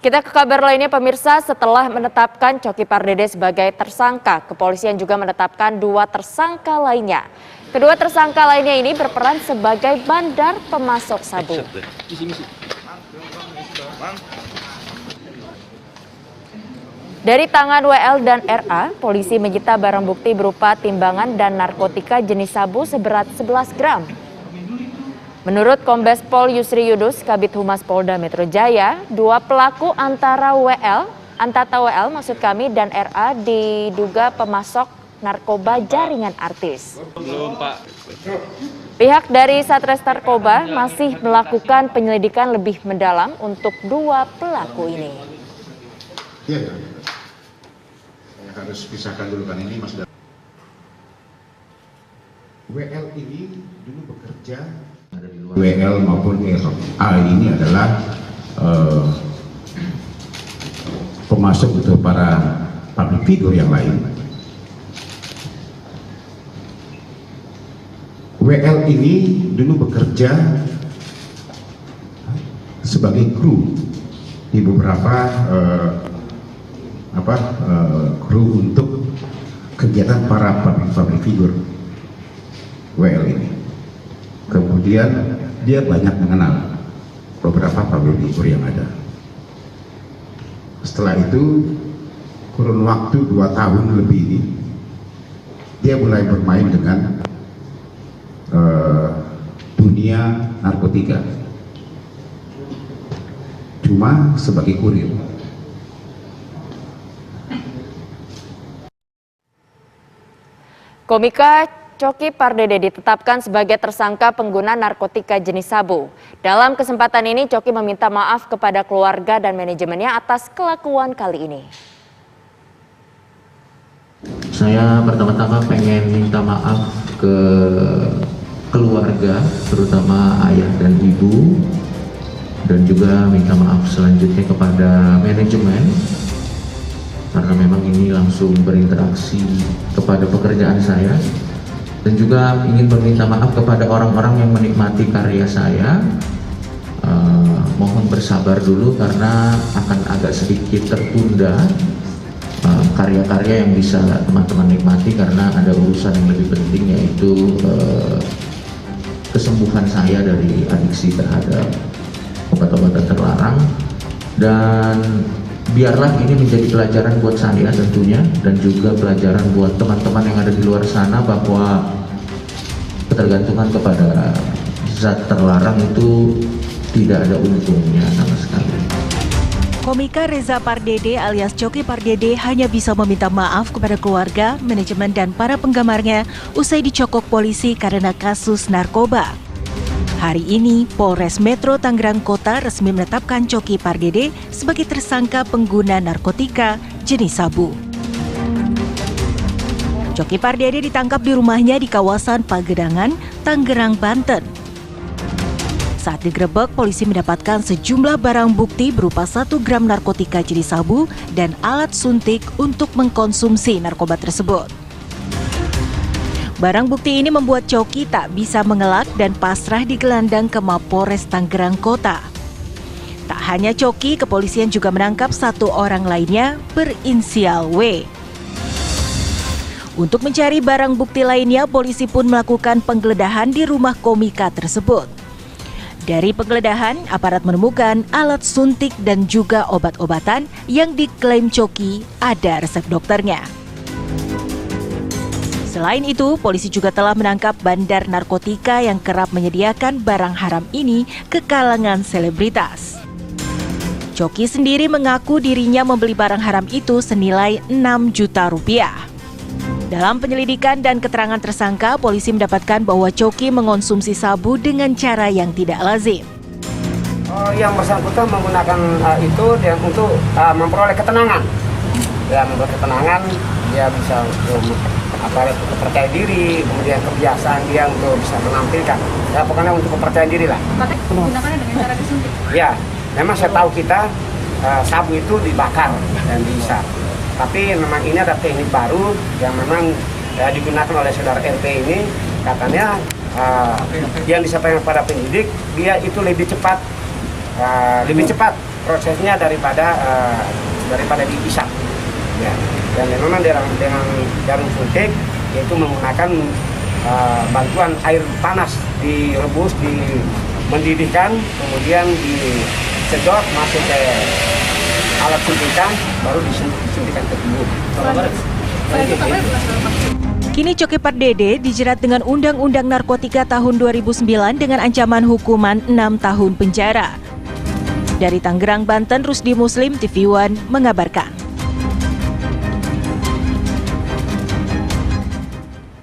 Kita ke kabar lainnya pemirsa, setelah menetapkan Coki Pardede sebagai tersangka, kepolisian juga menetapkan 2 tersangka lainnya. Kedua tersangka lainnya ini berperan sebagai bandar pemasok sabu. Dari tangan WL dan RA, polisi menyita barang bukti berupa timbangan dan narkotika jenis sabu seberat 11 gram. Menurut Kombes Pol Yusri Yudus, Kabid Humas Polda Metro Jaya, 2 pelaku antara WL dan RA diduga pemasok narkoba jaringan artis. Pihak dari Satres Narkoba masih melakukan penyelidikan lebih mendalam untuk 2 pelaku ini. Iya, saya harus pisahkan dulu kan ini Mas. WL ini dulu bekerja dari luar. WL maupun RA ini adalah pemasok untuk para public figure yang lain. WL ini dulu bekerja sebagai kru di beberapa kru untuk kegiatan para public figure WL ini. Kemudian dia banyak mengenal beberapa public figure yang ada. Setelah itu kurun waktu 2 tahun lebih ini dia mulai bermain dengan dunia narkotika, cuma sebagai kurir. Komika Coki Pardede ditetapkan sebagai tersangka pengguna narkotika jenis sabu. Dalam kesempatan ini, Coki meminta maaf kepada keluarga dan manajemennya atas kelakuan kali ini. Saya pertama-tama pengen minta maaf ke keluarga, terutama ayah dan ibu, dan juga minta maaf selanjutnya kepada manajemen, karena memang ini langsung berinteraksi kepada pekerjaan saya, dan juga ingin meminta maaf kepada orang-orang yang menikmati karya saya. Mohon bersabar dulu karena akan agak sedikit tertunda karya-karya yang bisa teman-teman nikmati, karena ada urusan yang lebih penting, yaitu kesembuhan saya dari adiksi terhadap obat-obatan terlarang. Dan biarlah ini menjadi pelajaran buat saya tentunya, dan juga pelajaran buat teman-teman yang ada di luar sana, bahwa ketergantungan kepada zat terlarang itu tidak ada untungnya sama sekali. Komika Reza Pardede alias Coki Pardede hanya bisa meminta maaf kepada keluarga, manajemen, dan para penggemarnya usai dicokok polisi karena kasus narkoba. Hari ini, Polres Metro Tangerang Kota resmi menetapkan Coki Pardede sebagai tersangka pengguna narkotika jenis sabu. Coki Pardede ditangkap di rumahnya di kawasan Pagedangan, Tangerang, Banten. Saat digerebek, polisi mendapatkan sejumlah barang bukti berupa 1 gram narkotika jenis sabu dan alat suntik untuk mengkonsumsi narkoba tersebut. Barang bukti ini membuat Coki tak bisa mengelak dan pasrah digelandang ke Mapolres Tangerang Kota. Tak hanya Coki, kepolisian juga menangkap 1 orang lainnya berinisial W. Untuk mencari barang bukti lainnya, polisi pun melakukan penggeledahan di rumah komika tersebut. Dari penggeledahan, aparat menemukan alat suntik dan juga obat-obatan yang diklaim Coki ada resep dokternya. Selain itu, polisi juga telah menangkap bandar narkotika yang kerap menyediakan barang haram ini ke kalangan selebritas. Coki sendiri mengaku dirinya membeli barang haram itu senilai 6 juta rupiah. Dalam penyelidikan dan keterangan tersangka, polisi mendapatkan bahwa Coki mengonsumsi sabu dengan cara yang tidak lazim. Yang bersangkutan menggunakan itu untuk memperoleh ketenangan. Ya, memperoleh ketenangan, dia bisa kepercayaan diri, kemudian kebiasaan dia untuk bisa menampilkan. Ya, pokoknya untuk kepercayaan diri lah. Tapi menggunakannya dengan cara disuntik? Ya, memang saya tahu kita sabu itu dibakar dan diisap. Tapi memang ini ada teknik baru yang memang digunakan oleh saudara RP ini. Katanya yang disampaikan pada penyidik, dia itu lebih cepat prosesnya daripada dihisap. Ya. Dan memang dengan jarum suntik yaitu menggunakan bantuan air panas, direbus, mendidihkan, kemudian disedot masuk ke alat suntikan, baru disuntikan ke tubuh. Kini Coki Pardede dijerat dengan Undang-Undang Narkotika tahun 2009 dengan ancaman hukuman 6 tahun penjara. Dari Tangerang, Banten, Rusdi Muslim, TV One mengabarkan.